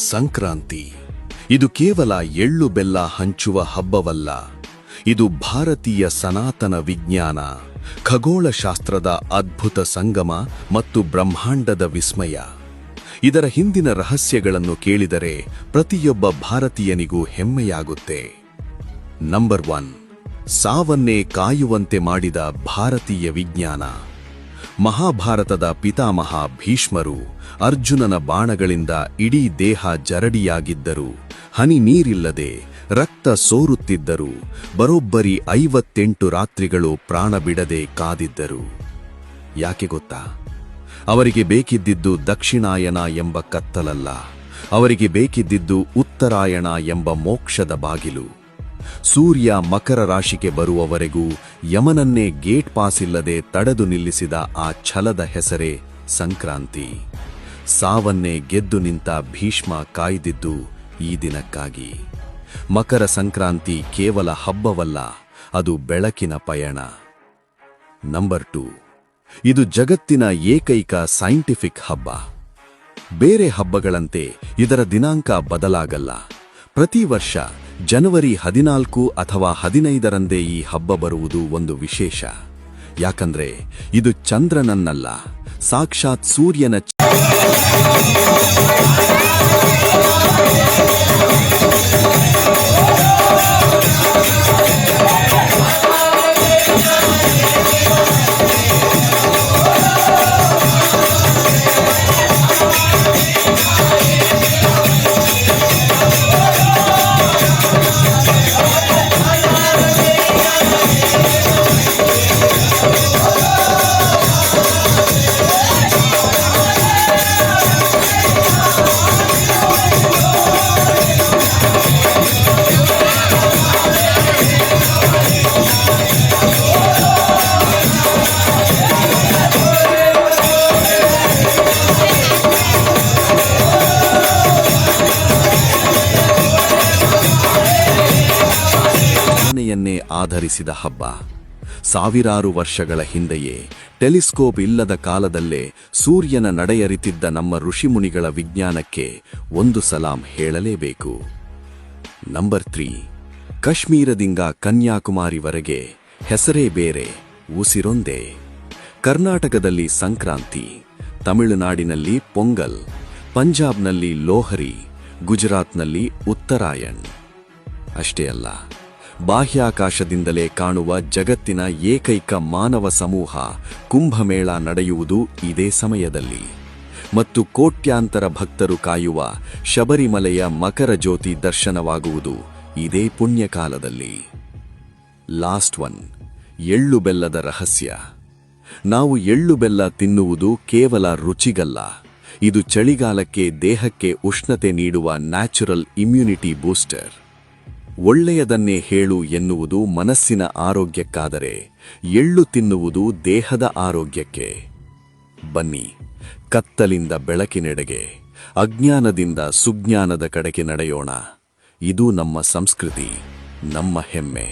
ಸಂಕ್ರಾಂತಿ ಇದು ಕೇವಲ ಎಳ್ಳು ಬೆಲ್ಲ ಹಂಚುವ ಹಬ್ಬವಲ್ಲ. ಇದು ಭಾರತೀಯ ಸನಾತನ ವಿಜ್ಞಾನ, ಖಗೋಳಶಾಸ್ತ್ರದ ಅದ್ಭುತ ಸಂಗಮ ಮತ್ತು ಬ್ರಹ್ಮಾಂಡದ ವಿಸ್ಮಯ. ಇದರ ಹಿಂದಿನ ರಹಸ್ಯಗಳನ್ನು ಕೇಳಿದರೆ ಪ್ರತಿಯೊಬ್ಬ ಭಾರತೀಯನಿಗೂ ಹೆಮ್ಮೆಯಾಗುತ್ತೆ. ನಂಬರ್ 1, ಸಾವನ್ನೇ ಕಾಯುವಂತೆ ಮಾಡಿದ ಭಾರತೀಯ ವಿಜ್ಞಾನ. ಮಹಾಭಾರತದ ಪಿತಾಮಹ ಭೀಷ್ಮರು ಅರ್ಜುನನ ಬಾಣಗಳಿಂದ ಇಡೀ ದೇಹ ಜರಡಿಯಾಗಿದ್ದರು, ಹನಿ ನೀರಿಲ್ಲದೆ ರಕ್ತ ಸೋರುತ್ತಿದ್ದರು, ಬರೋಬ್ಬರಿ 58 ರಾತ್ರಿಗಳು ಪ್ರಾಣ ಬಿಡದೆ ಕಾದಿದ್ದರು. ಯಾಕೆ ಗೊತ್ತಾ? ಅವರಿಗೆ ಬೇಕಿದ್ದಿದ್ದು ದಕ್ಷಿಣಾಯನ ಎಂಬ ಕತ್ತಲಲ್ಲ, ಅವರಿಗೆ ಬೇಕಿದ್ದಿದ್ದು ಉತ್ತರಾಯಣ ಎಂಬ ಮೋಕ್ಷದ ಬಾಗಿಲು. ಸೂರ್ಯ ಮಕರ ರಾಶಿಗೆ ಬರುವವರೆಗೂ ಯಮನನ್ನೇ ಗೇಟ್ ಪಾಸ್ ಇಲ್ಲದೆ ತಡೆದು ನಿಲ್ಲಿಸಿದ ಆ ಛಲದ ಹೆಸರೇ ಸಂಕ್ರಾಂತಿ. ಸಾವನ್ನೇ ಗೆದ್ದು ನಿಂತ ಭೀಷ್ಮ ಕಾಯ್ದಿದ್ದು ಈ ದಿನಕ್ಕಾಗಿ. ಮಕರ ಸಂಕ್ರಾಂತಿ ಕೇವಲ ಹಬ್ಬವಲ್ಲ, ಅದು ಬೆಳಕಿನ ಪಯಣ. ನಂಬರ್ 2, ಇದು ಜಗತ್ತಿನ ಏಕೈಕ ಸೈಂಟಿಫಿಕ್ ಹಬ್ಬ. ಬೇರೆ ಹಬ್ಬಗಳಂತೆ ಇದರ ದಿನಾಂಕ ಬದಲಾಗಲ್ಲ. ಪ್ರತಿ ವರ್ಷ ಜನವರಿ 14 ಅಥವಾ 15ರಂದೇ ಈ ಹಬ್ಬ ಬರುವುದು ಒಂದು ವಿಶೇಷ. ಯಾಕಂದ್ರೆ ಇದು ಚಂದ್ರನನ್ನಲ್ಲ, ಸಾಕ್ಷಾತ್ ಸೂರ್ಯನ ಆಧರಿಸಿದ ಹಬ್ಬ. ಸಾವಿರಾರು ವರ್ಷಗಳ ಹಿಂದೆಯೇ ಟೆಲಿಸ್ಕೋಪ್ ಇಲ್ಲದ ಕಾಲದಲ್ಲೇ ಸೂರ್ಯನ ನಡೆಯರಿತಿದ್ದ ನಮ್ಮ ಋಷಿಮುನಿಗಳ ವಿಜ್ಞಾನಕ್ಕೆ ಒಂದು ಸಲಾಂ ಹೇಳಲೇಬೇಕು. ನಂಬರ್ 3, ಕಾಶ್ಮೀರದಿಂದ ಕನ್ಯಾಕುಮಾರಿವರೆಗೆ ಹೆಸರೇ ಬೇರೆ, ಉಸಿರೊಂದೇ. ಕರ್ನಾಟಕದಲ್ಲಿ ಸಂಕ್ರಾಂತಿ, ತಮಿಳುನಾಡಿನಲ್ಲಿ ಪೊಂಗಲ್, ಪಂಜಾಬ್ನಲ್ಲಿ ಲೋಹರಿ, ಗುಜರಾತ್ನಲ್ಲಿ ಉತ್ತರಾಯಣ್. ಅಷ್ಟೇ ಅಲ್ಲ, ಬಾಹ್ಯಾಕಾಶದಿಂದಲೇ ಕಾಣುವ ಜಗತ್ತಿನ ಏಕೈಕ ಮಾನವ ಸಮೂಹ ಕುಂಭಮೇಳ ನಡೆಯುವುದು ಇದೇ ಸಮಯದಲ್ಲಿ. ಮತ್ತು ಕೋಟ್ಯಾಂತರ ಭಕ್ತರು ಕಾಯುವ ಶಬರಿಮಲೆಯ ಮಕರ ಜ್ಯೋತಿ ದರ್ಶನವಾಗುವುದು ಇದೇ ಪುಣ್ಯಕಾಲದಲ್ಲಿ. ಲಾಸ್ಟ್ 1, ಎಳ್ಳು ಬೆಲ್ಲದ ರಹಸ್ಯ. ನಾವು ಎಳ್ಳು ಬೆಲ್ಲ ತಿನ್ನುವುದು ಕೇವಲ ರುಚಿಗಲ್ಲ, ಇದು ಚಳಿಗಾಲಕ್ಕೆ ದೇಹಕ್ಕೆ ಉಷ್ಣತೆ ನೀಡುವ ನ್ಯಾಚುರಲ್ ಇಮ್ಯುನಿಟಿ ಬೂಸ್ಟರ್. ಒಳ್ಳೆಯದನ್ನೇ ಹೇಳು ಎನ್ನುವುದು ಮನಸ್ಸಿನ ಆರೋಗ್ಯಕ್ಕಾದರೆ, ಎಳ್ಳು ತಿನ್ನುವುದು ದೇಹದ ಆರೋಗ್ಯಕ್ಕೆ. ಬನ್ನಿ, ಕತ್ತಲಿಂದ ಬೆಳಕಿನೆಡೆಗೆ, ಅಜ್ಞಾನದಿಂದ ಸುಜ್ಞಾನದ ಕಡೆಗೆ ನಡೆಯೋಣ. ಇದು ನಮ್ಮ ಸಂಸ್ಕೃತಿ, ನಮ್ಮ ಹೆಮ್ಮೆ.